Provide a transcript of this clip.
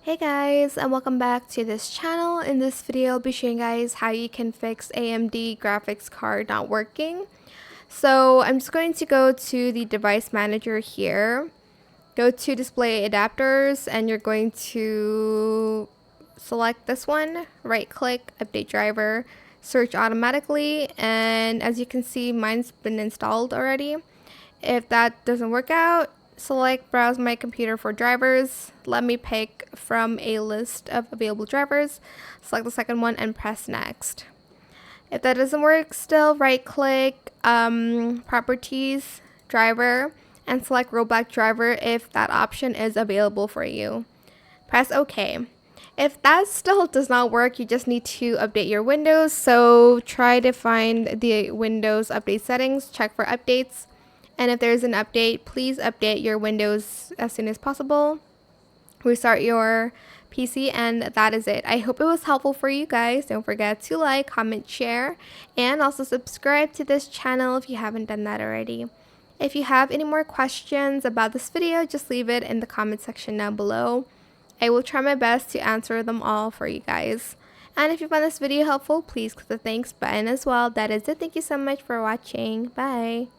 Hey guys, and welcome back to this channel. In this video, I'll be showing you guys how you can fix AMD graphics card not working. So I'm just going to go to the device manager here, go to display adapters, and you're going to select this one, right click, update driver, search automatically, and as you can see, mine's been installed already. If that doesn't work out, select browse my computer for drivers. Let me pick from a list of available drivers. Select the second one and press next. If that doesn't work still, right click properties driver and select rollback driver if that option is available for you. Press OK. If that still does not work, you just need to update your Windows. So try to find the Windows update settings, check for updates. And if there's an update, please update your Windows as soon as possible. Restart your PC, and that is it. I hope it was helpful for you guys. Don't forget to like, comment, share, and also subscribe to this channel if you haven't done that already. If you have any more questions about this video, just leave it in the comment section down below. I will try my best to answer them all for you guys. And if you found this video helpful, please click the thanks button as well. That is it. Thank you so much for watching. Bye.